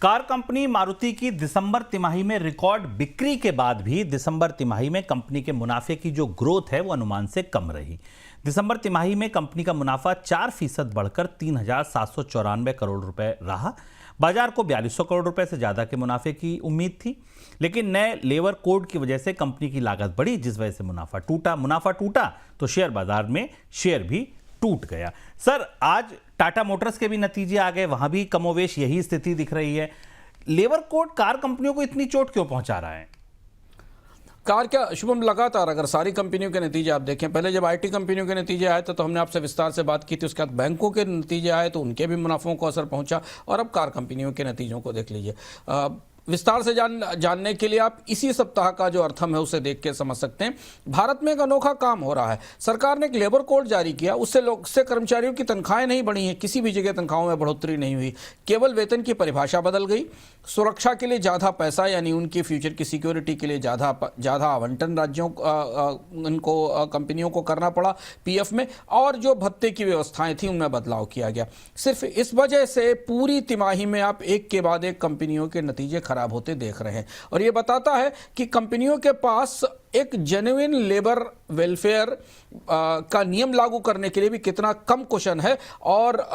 Car company Maruti की दिसंबर तिमाही में रिकॉर्ड बिक्री के बाद भी दिसंबर तिमाही में कंपनी के मुनाफे की जो ग्रोथ है वो अनुमान से कम रही। दिसंबर तिमाही में कंपनी का मुनाफा 4% बढ़कर 3,794 करोड़ रुपए रहा। बाजार को 4200 करोड़ रुपए से ज्यादा के मुनाफे की उम्मीद थी, लेकिन नए लेबर कोड की वजह से कंपनी की लागत बढ़ी, जिस वजह से मुनाफा टूटा तो शेयर बाजार में शेयर भी टूट गया। सर, आज टाटा मोटर्स के भी नतीजे आ गए, वहां भी कमोवेश यही स्थिति दिख रही है। लेबर कोड कार कंपनियों को इतनी चोट क्यों पहुंचा रहा है? कार क्या शुभम, लगातार अगर सारी कंपनियों के नतीजे आप देखें, पहले जब आईटी कंपनियों के नतीजे आए तो हमने आपसे विस्तार से बात की थी, उसके बाद बैंकों के नतीजे आए तो उनके भी मुनाफों को असर पहुंचा, और अब कार कंपनियों के नतीजों को देख लीजिए। विस्तार से जानने के लिए आप इसी सप्ताह का जो अर्थम है उसे देख के समझ सकते हैं। भारत में एक अनोखा काम हो रहा है। सरकार ने एक लेबर कोड जारी किया, उससे कर्मचारियों की तनख्वाहें नहीं बढ़ी हैं, किसी भी जगह तनख्वाहों में बढ़ोतरी नहीं हुई, केवल वेतन की परिभाषा बदल गई। सुरक्षा के लिए ज़्यादा पैसा, यानी उनकी फ्यूचर की सिक्योरिटी के लिए ज़्यादा आवंटन राज्यों उनको कंपनियों को करना पड़ा पीएफ में, और जो भत्ते की व्यवस्थाएं थी उनमें बदलाव किया गया। सिर्फ इस वजह से पूरी तिमाही में आप एक के बाद एक कंपनियों के नतीजे खराब होते देख रहे हैं, और यह बताता है कि कंपनियों के पास एक जेन्युइन लेबर वेलफेयर का नियम लागू करने के लिए भी कितना कम कुशन है। और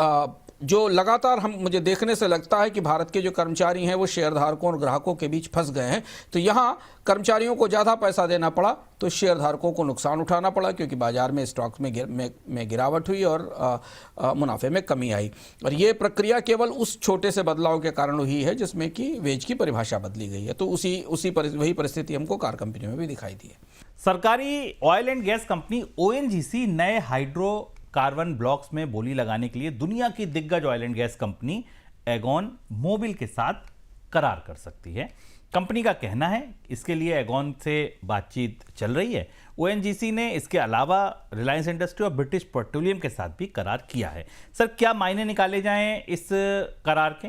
जो लगातार मुझे देखने से लगता है कि भारत के जो कर्मचारी हैं वो शेयरधारकों और ग्राहकों के बीच फंस गए हैं। तो यहाँ कर्मचारियों को ज़्यादा पैसा देना पड़ा तो शेयरधारकों को नुकसान उठाना पड़ा, क्योंकि बाजार में स्टॉक्स में गिरावट हुई और मुनाफे में कमी आई। और ये प्रक्रिया केवल उस छोटे से बदलाव के कारण हुई है जिसमें कि वेज की परिभाषा बदली गई है। तो वही परिस्थिति हमको कार कंपनियों में भी दिखाई दी है। सरकारी oil and gas company ONGC नए हाइड्रोकार्बन ब्लॉक्स में बोली लगाने के लिए दुनिया की दिग्गज ऑयल एंड गैस कंपनी एगॉन मोबिल के साथ करार कर सकती है। कंपनी का कहना है इसके लिए एगॉन से बातचीत चल रही है। ओएनजीसी ने इसके अलावा रिलायंस इंडस्ट्री और ब्रिटिश पेट्रोलियम के साथ भी करार किया है। सर, क्या मायने निकाले जाएं इस करार के?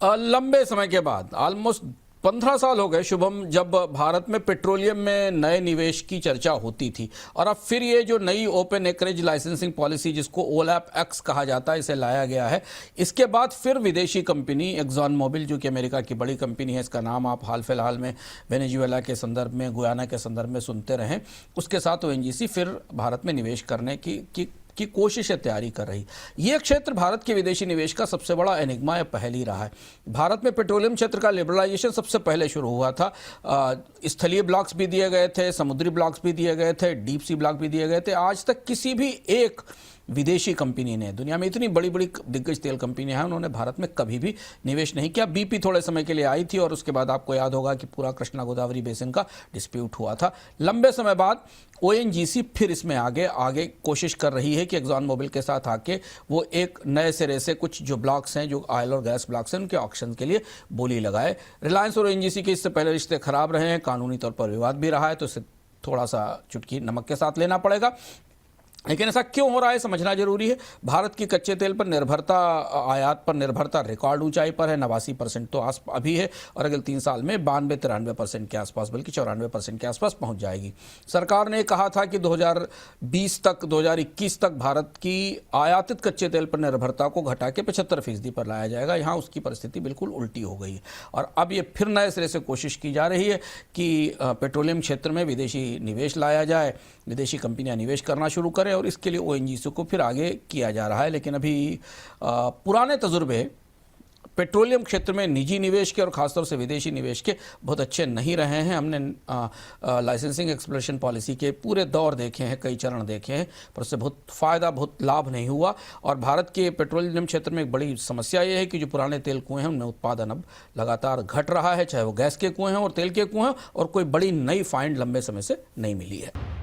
लंबे समय के बाद, ऑलमोस्ट 15 साल हो गए शुभम, जब भारत में पेट्रोलियम में नए निवेश की चर्चा होती थी, और अब फिर ये जो नई ओपन एकरेज लाइसेंसिंग पॉलिसी जिसको ओलैप एक्स कहा जाता है, इसे लाया गया है। इसके बाद फिर विदेशी कंपनी एक्सॉन मोबिल, जो कि अमेरिका की बड़ी कंपनी है, इसका नाम आप हाल फिलहाल में वेनेजुएला के संदर्भ में, गुयाना के संदर्भ में सुनते रहें, उसके साथ ओएनजीसी फिर भारत में निवेश करने की कोशिश तैयारी कर रही। यह क्षेत्र भारत के विदेशी निवेश का सबसे बड़ा एनिग्मा या पहली रहा है। भारत में पेट्रोलियम क्षेत्र का लिबरलाइजेशन सबसे पहले शुरू हुआ था। स्थलीय ब्लॉक्स भी दिए गए थे, समुद्री ब्लॉक्स भी दिए गए थे, डीप सी ब्लॉक भी दिए गए थे। आज तक किसी भी एक विदेशी कंपनी ने, दुनिया में इतनी बड़ी बड़ी दिग्गज तेल कंपनियां हैं, उन्होंने भारत में कभी भी निवेश नहीं किया। बीपी थोड़े समय के लिए आई थी, और उसके बाद आपको याद होगा कि पूरा कृष्णा गोदावरी बेसिन का डिस्प्यूट हुआ था। लंबे समय बाद ओएनजीसी फिर इसमें आगे कोशिश कर रही है कि एक्सॉन मोबिल के साथ आके वो एक नए सिरे से कुछ जो ब्लॉक्स हैं, जो ऑयल और गैस ब्लॉक्स हैं, उनके ऑक्शन के लिए बोली लगाए। रिलायंस और ओएनजीसी के इससे पहले रिश्ते खराब रहे हैं, कानूनी तौर पर विवाद भी रहा है, तो इसे थोड़ा सा चुटकी नमक के साथ लेना पड़ेगा। लेकिन ऐसा क्यों हो रहा है समझना जरूरी है। भारत की कच्चे तेल पर निर्भरता, आयात पर निर्भरता रिकॉर्ड ऊंचाई पर है, 89% तो अभी है, और अगले 3 साल में 92-93% के आसपास, बल्कि 94% के आसपास पहुंच जाएगी। सरकार ने कहा था कि 2021 तक भारत की आयातित कच्चे तेल पर निर्भरता को घटा के 75% पर लाया जाएगा। यहाँ उसकी परिस्थिति बिल्कुल उल्टी हो गई है, और अब ये फिर नए सिरे से कोशिश की जा रही है कि पेट्रोलियम क्षेत्र में विदेशी निवेश लाया जाए, विदेशी कंपनियां निवेश करना शुरू करें, और इसके लिए ओएनजीसी को फिर आगे किया जा रहा है। लेकिन अभी पुराने तजुर्बे पेट्रोलियम क्षेत्र में निजी निवेश के और खासतौर से विदेशी निवेश के बहुत अच्छे नहीं रहे हैं। हमने लाइसेंसिंग एक्सप्लोरेशन पॉलिसी के पूरे दौर देखे हैं, कई चरण देखे हैं, पर उससे बहुत लाभ नहीं हुआ। और भारत के पेट्रोलियम क्षेत्र में एक बड़ी समस्या ये है कि जो पुराने तेल कुएं हैं उनमें उत्पादन अब लगातार घट रहा है, चाहे वो गैस के कुएं हैं और तेल के कुएं हैं, और कोई बड़ी नई फाइंड लंबे समय से नहीं मिली है।